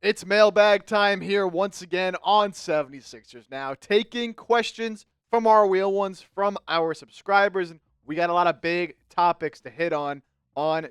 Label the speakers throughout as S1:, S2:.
S1: It's mailbag time here once again on 76ers Now, taking questions from our real ones, from our subscribers. And we got a lot of big topics to hit on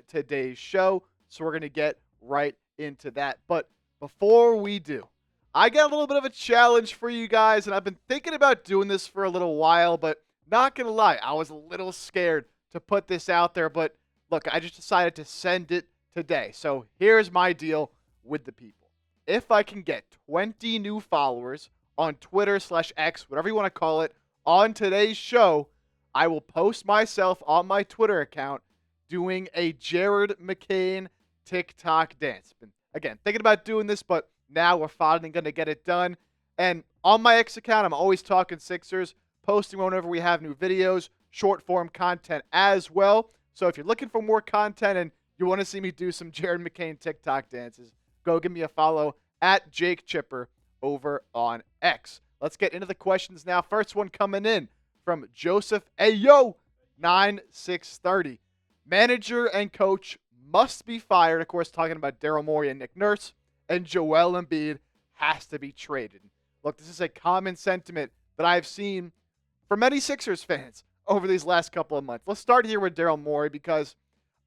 S1: today's show. So we're going to get right into that. But before we do, I got a little bit of a challenge for you guys. And I've been thinking about doing this for a little while, but not going to lie, I was a little scared to put this out there. But look, I just decided to send it today. So here's my deal with the people. If I can get 20 new followers on Twitter/X, whatever you want to call it, on today's show, I will post myself on my Twitter account doing a Jared McCain TikTok dance. Been, again, thinking about doing this, but now we're finally going to get it done. And on my X account, I'm always talking Sixers, posting whenever we have new videos, short form content as well. So if you're looking for more content and you want to see me do some Jared McCain TikTok dances, go give me a follow at Jake Chipper over on X. Let's get into the questions now. First one coming in from Joseph Ayo 9630. Manager and coach must be fired. Of course, talking about Daryl Morey and Nick Nurse. And Joel Embiid has to be traded. Look, this is a common sentiment that I've seen for many Sixers fans over these last couple of months. Let's start here with Daryl Morey because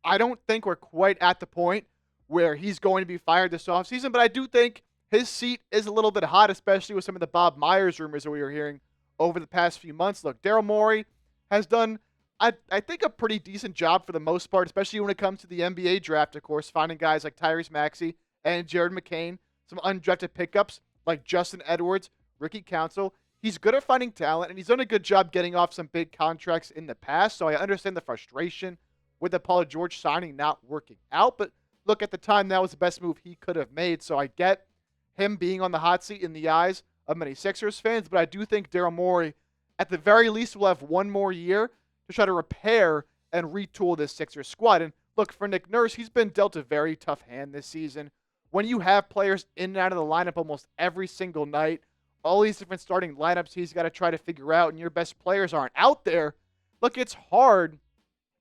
S1: I don't think we're quite at the point where he's going to be fired this offseason, but I do think his seat is a little bit hot, especially with some of the Bob Myers rumors that we were hearing over the past few months. Look, Daryl Morey has done, I think, a pretty decent job for the most part, especially when it comes to the NBA draft, of course, finding guys like Tyrese Maxey and Jared McCain, some undrafted pickups like Justin Edwards, Ricky Council. He's good at finding talent, and he's done a good job getting off some big contracts in the past, so I understand the frustration with the Paul George signing not working out, but look, at the time, that was the best move he could have made. So I get him being on the hot seat in the eyes of many Sixers fans, but I do think Daryl Morey, at the very least, will have one more year to try to repair and retool this Sixers squad. And look, for Nick Nurse, he's been dealt a very tough hand this season. When you have players in and out of the lineup almost every single night, all these different starting lineups he's got to try to figure out, and your best players aren't out there, look, it's hard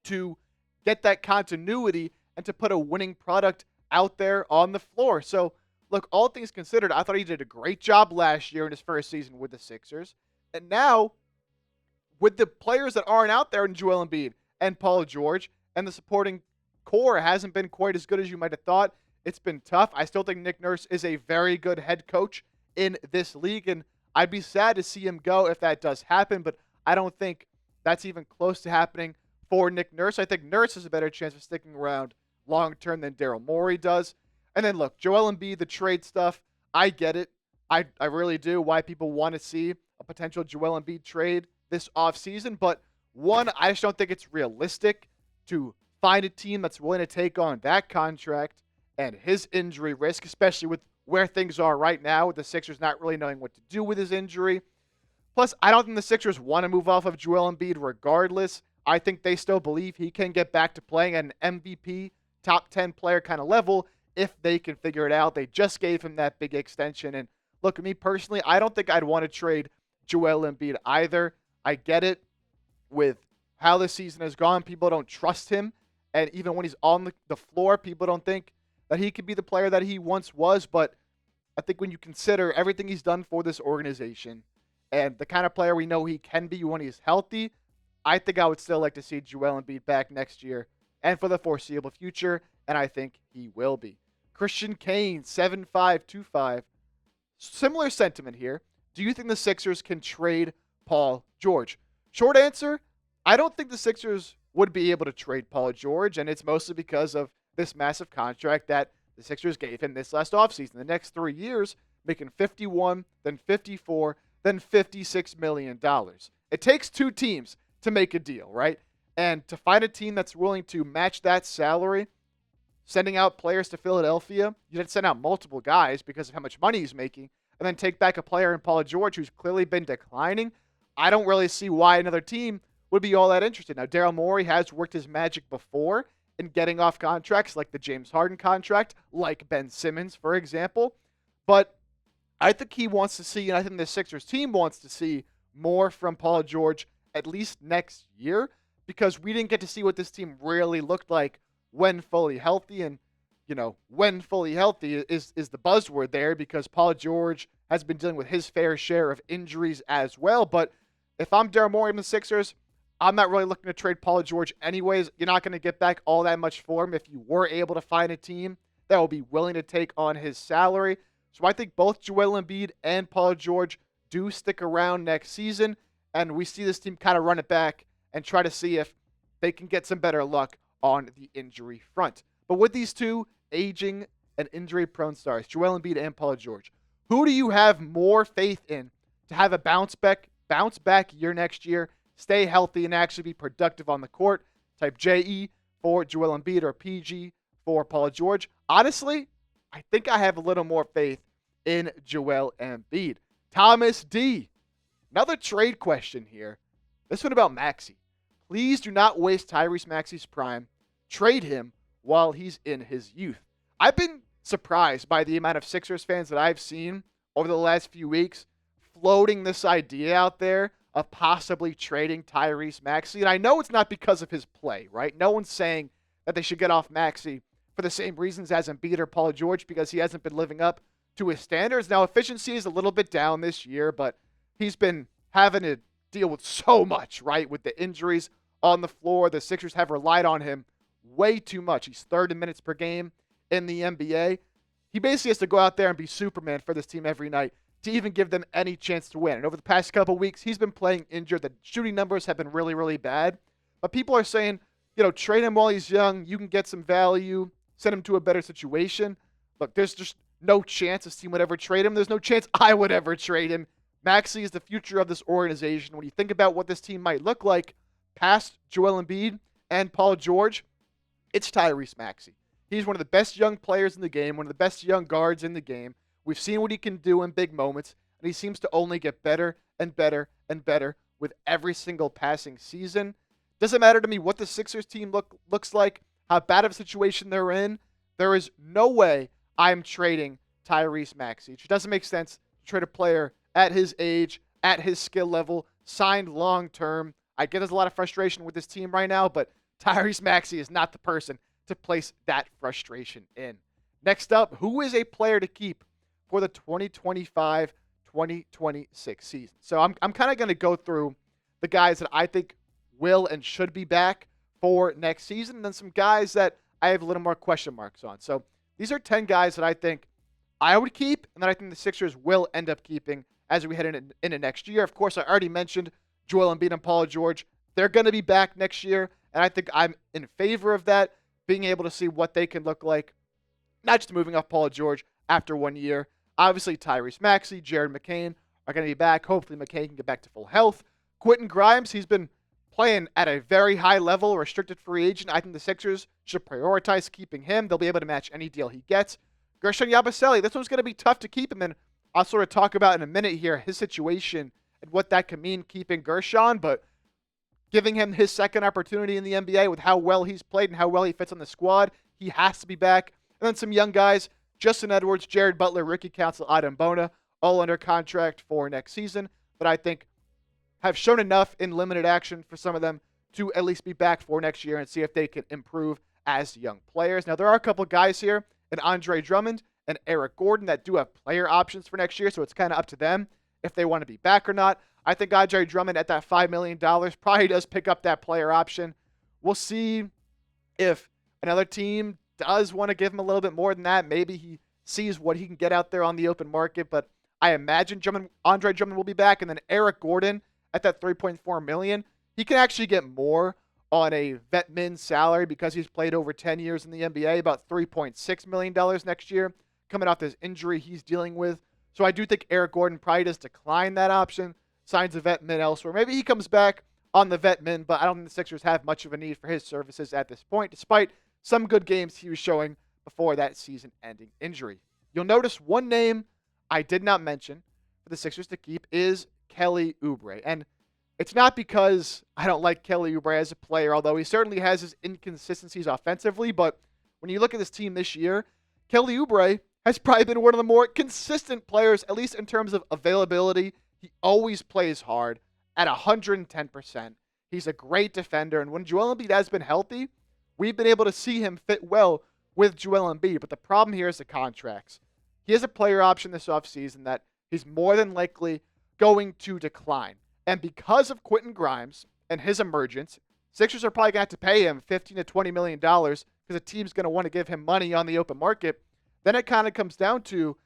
S1: to get that continuity and to put a winning product out there on the floor. So, look, all things considered, I thought he did a great job last year in his first season with the Sixers. And now, with the players that aren't out there in Joel Embiid and Paul George, and the supporting core hasn't been quite as good as you might have thought, it's been tough. I still think Nick Nurse is a very good head coach in this league, and I'd be sad to see him go if that does happen, but I don't think that's even close to happening for Nick Nurse. I think Nurse has a better chance of sticking around long-term than Daryl Morey does. And then, look, Joel Embiid, the trade stuff, I get it. I really do, why people want to see a potential Joel Embiid trade this offseason. But, one, I just don't think it's realistic to find a team that's willing to take on that contract and his injury risk, especially with where things are right now, with the Sixers not really knowing what to do with his injury. Plus, I don't think the Sixers want to move off of Joel Embiid regardless. I think they still believe he can get back to playing at an MVP top 10 player kind of level if they can figure it out. They just gave him that big extension. And look, me personally, I don't think I'd want to trade Joel Embiid either. I get it with how the season has gone. People don't trust him. And even when he's on the floor, people don't think that he could be the player that he once was. But I think when you consider everything he's done for this organization and the kind of player we know he can be when he's healthy, I think I would still like to see Joel Embiid back next year and for the foreseeable future, and I think he will be. Christian Kane, 7525. Similar sentiment here. Do you think the Sixers can trade Paul George? Short answer, I don't think the Sixers would be able to trade Paul George, and it's mostly because of this massive contract that the Sixers gave him this last offseason. The next 3 years, making $51, then $54, then $56 million. It takes two teams to make a deal, right? And to find a team that's willing to match that salary, sending out players to Philadelphia, you have to send out multiple guys because of how much money he's making, and then take back a player in Paul George who's clearly been declining. I don't really see why another team would be all that interested. Now, Daryl Morey has worked his magic before in getting off contracts like the James Harden contract, like Ben Simmons, for example. But I think he wants to see, and I think the Sixers team wants to see more from Paul George at least next year, because we didn't get to see what this team really looked like when fully healthy. And when fully healthy is the buzzword there, because Paul George has been dealing with his fair share of injuries as well. But if I'm Daryl Morey and the Sixers, I'm not really looking to trade Paul George anyways. You're not going to get back all that much for him if you were able to find a team that will be willing to take on his salary. So I think both Joel Embiid and Paul George do stick around next season, and we see this team kind of run it back and try to see if they can get some better luck on the injury front. But with these two aging and injury-prone stars, Joel Embiid and Paul George, who do you have more faith in to have a bounce back year next year, stay healthy, and actually be productive on the court? Type JE for Joel Embiid or PG for Paul George. Honestly, I think I have a little more faith in Joel Embiid. Thomas D. Another trade question here. This one about Maxey. Please do not waste Tyrese Maxey's prime. Trade him while he's in his youth. I've been surprised by the amount of Sixers fans that I've seen over the last few weeks floating this idea out there of possibly trading Tyrese Maxey. And I know it's not because of his play, right? No one's saying that they should get off Maxey for the same reasons as Embiid or Paul George, because he hasn't been living up to his standards. Now, efficiency is a little bit down this year, but he's been having to deal with so much, right? With the injuries on the floor, the Sixers have relied on him way too much. He's third in minutes per game in the NBA. He basically has to go out there and be Superman for this team every night to even give them any chance to win. And over the past couple of weeks, he's been playing injured. The shooting numbers have been really, really bad. But people are saying, trade him while he's young. You can get some value, send him to a better situation. Look, there's just no chance this team would ever trade him. There's no chance I would ever trade him. Maxey is the future of this organization. When you think about what this team might look like past Joel Embiid and Paul George, it's Tyrese Maxey. He's one of the best young players in the game, one of the best young guards in the game. We've seen what he can do in big moments, and he seems to only get better and better and better with every single passing season. Doesn't matter to me what the Sixers team looks like, how bad of a situation they're in. There is no way I'm trading Tyrese Maxey. It doesn't make sense to trade a player at his age, at his skill level, signed long-term. I get there's a lot of frustration with this team right now, but Tyrese Maxey is not the person to place that frustration in. Next up, who is a player to keep for the 2025-2026 season? So I'm kind of going to go through the guys that I think will and should be back for next season, and then some guys that I have a little more question marks on. So these are 10 guys that I think I would keep, and that I think the Sixers will end up keeping as we head into next year. Of course, I already mentioned Joel Embiid and Paul George. They're going to be back next year, and I think I'm in favor of that, being able to see what they can look like, not just moving off Paul George after 1 year. Obviously, Tyrese Maxey, Jared McCain are going to be back. Hopefully, McCain can get back to full health. Quentin Grimes, he's been playing at a very high level, restricted free agent. I think the Sixers should prioritize keeping him. They'll be able to match any deal he gets. Guerschon Yabusele, this one's going to be tough to keep him, and I'll sort of talk about in a minute here his situation and what that could mean keeping Guerschon, but giving him his second opportunity in the NBA with how well he's played and how well he fits on the squad, he has to be back. And then some young guys, Justin Edwards, Jared Butler, Ricky Council, Adam Bona, all under contract for next season, but I think have shown enough in limited action for some of them to at least be back for next year and see if they can improve as young players. Now, there are a couple guys here, and Andre Drummond and Eric Gordon, that do have player options for next year, so it's kind of up to them if they want to be back or not. I think Andre Drummond at that $5 million probably does pick up that player option. We'll see if another team does want to give him a little bit more than that. Maybe he sees what he can get out there on the open market, but I imagine Andre Drummond will be back, and then Eric Gordon at that $3.4 million. He can actually get more on a vet min salary because he's played over 10 years in the NBA, about $3.6 million next year, coming off this injury he's dealing with. So I do think Eric Gordon probably does decline that option, signs a vet min elsewhere. Maybe he comes back on the vet min, but I don't think the Sixers have much of a need for his services at this point, despite some good games he was showing before that season-ending injury. You'll notice one name I did not mention for the Sixers to keep is Kelly Oubre. And it's not because I don't like Kelly Oubre as a player, although he certainly has his inconsistencies offensively, but when you look at this team this year, Kelly Oubre has probably been one of the more consistent players, at least in terms of availability. He always plays hard at 110%. He's a great defender, and when Joel Embiid has been healthy, we've been able to see him fit well with Joel Embiid. But the problem here is the contracts. He has a player option this offseason that he's more than likely going to decline. And because of Quentin Grimes and his emergence, Sixers are probably going to have to pay him $15 to $20 million because the team's going to want to give him money on the open market. Then it kind of comes down to you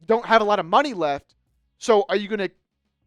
S1: don't have a lot of money left. So are you going to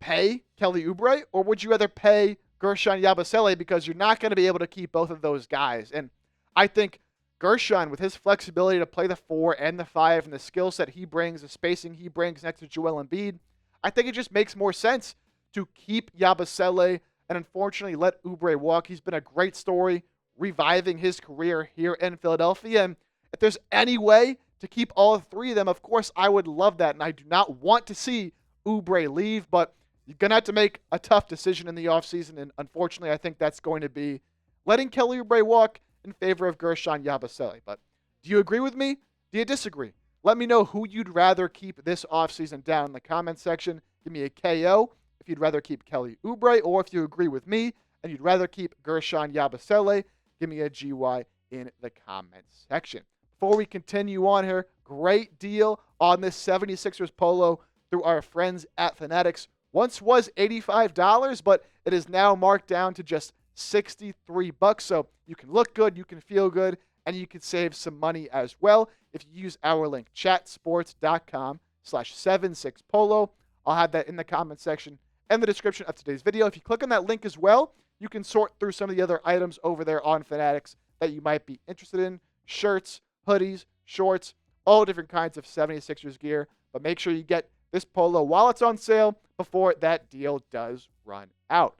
S1: pay Kelly Oubre, or would you rather pay Guerschon Yabusele, because you're not going to be able to keep both of those guys? And I think Guerschon, with his flexibility to play the 4 and the 5 and the skill set he brings, the spacing he brings next to Joel Embiid, I think it just makes more sense to keep Yabusele and unfortunately let Oubre walk. He's been a great story, reviving his career here in Philadelphia. And if there's any way to keep all three of them, of course, I would love that. And I do not want to see Oubre leave, but you're going to have to make a tough decision in the offseason. And unfortunately, I think that's going to be letting Kelly Oubre walk in favor of Guerschon Yabusele. But do you agree with me? Do you disagree? Let me know who you'd rather keep this offseason down in the comment section. Give me a KO if you'd rather keep Kelly Oubre, or if you agree with me and you'd rather keep Guerschon Yabusele, give me a GY in the comment section. Before we continue on here, great deal on this 76ers polo through our friends at Fanatics. Once was $85, but it is now marked down to just $63. So you can look good, you can feel good, and you can save some money as well if you use our link, chatsports.com/76polo. I'll have that in the comment section and the description of today's video. If you click on that link as well, you can sort through some of the other items over there on Fanatics that you might be interested in. Shirts, hoodies, shorts, all different kinds of 76ers gear. But make sure you get this polo while it's on sale before that deal does run out.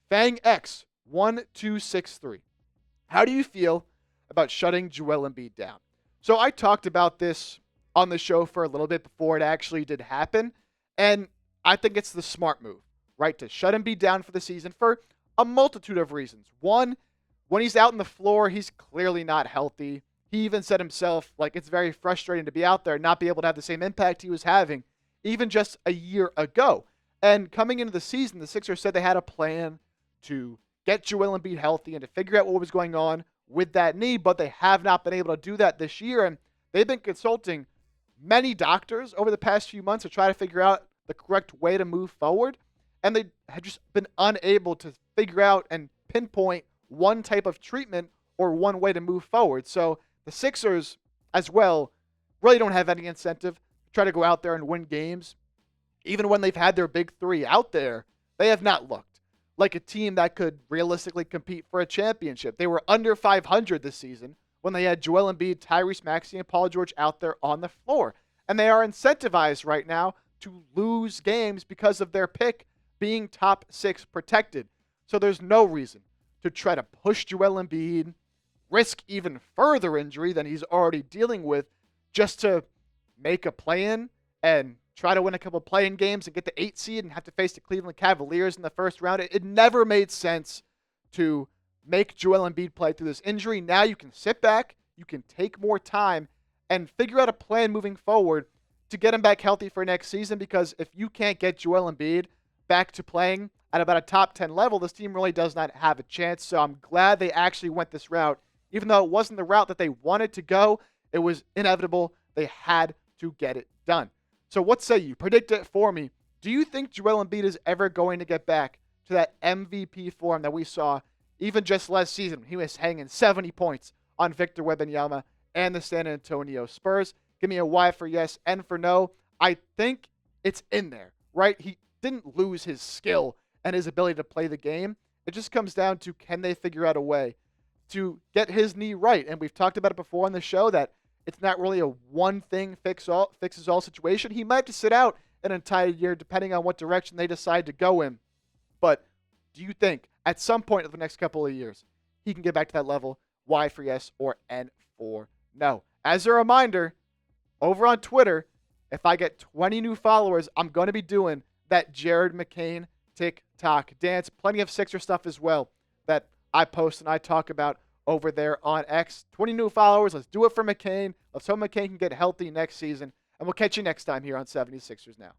S1: Fang X 1263. How do you feel about shutting Joel Embiid down? So I talked about this on the show for a little bit before it actually did happen, and I think it's the smart move, right? To shut Embiid down for the season for a multitude of reasons. One, when he's out on the floor, he's clearly not healthy. He even said himself, like, it's very frustrating to be out there and not be able to have the same impact he was having even just a year ago. And coming into the season, the Sixers said they had a plan to get Joel Embiid healthy and to figure out what was going on with that knee, but they have not been able to do that this year. And they've been consulting many doctors over the past few months to try to figure out the correct way to move forward. And they have just been unable to figure out and pinpoint one type of treatment or one way to move forward. So the Sixers, as well, really don't have any incentive to try to go out there and win games. Even when they've had their big three out there, they have not looked like a team that could realistically compete for a championship. They were under 500 this season when they had Joel Embiid, Tyrese Maxey, and Paul George out there on the floor. And they are incentivized right now to lose games because of their pick being top 6 protected. So there's no reason to try to push Joel Embiid, risk even further injury than he's already dealing with, just to make a play-in and try to win a couple play-in games and get the 8 seed and have to face the Cleveland Cavaliers in the first round. It never made sense to make Joel Embiid play through this injury. Now you can sit back, you can take more time, and figure out a plan moving forward to get him back healthy for next season, because if you can't get Joel Embiid back to playing at about a top 10 level, this team really does not have a chance. So I'm glad they actually went this route. Even though it wasn't the route that they wanted to go, it was inevitable. They had to get it done. So what say you? Predict it for me. Do you think Joel Embiid is ever going to get back to that MVP form that we saw even just last season? He was hanging 70 points on Victor Wembanyama and the San Antonio Spurs. Give me a Y for yes and for no. I think it's in there, right? He didn't lose his skill and his ability to play the game. It just comes down to, can they figure out a way to get his knee right? And we've talked about it before on the show that it's not really a one thing fixes all situation. He might have to sit out an entire year depending on what direction they decide to go in. But do you think at some point in the next couple of years he can get back to that level? Y for yes or N for no. As a reminder, over on Twitter, if I get 20 new followers, I'm going to be doing that Jared McCain TikTok dance. Plenty of Sixer stuff as well that I post and I talk about over there on X. 20 new followers. Let's do it for McCain. Let's hope McCain can get healthy next season. And we'll catch you next time here on 76ers Now.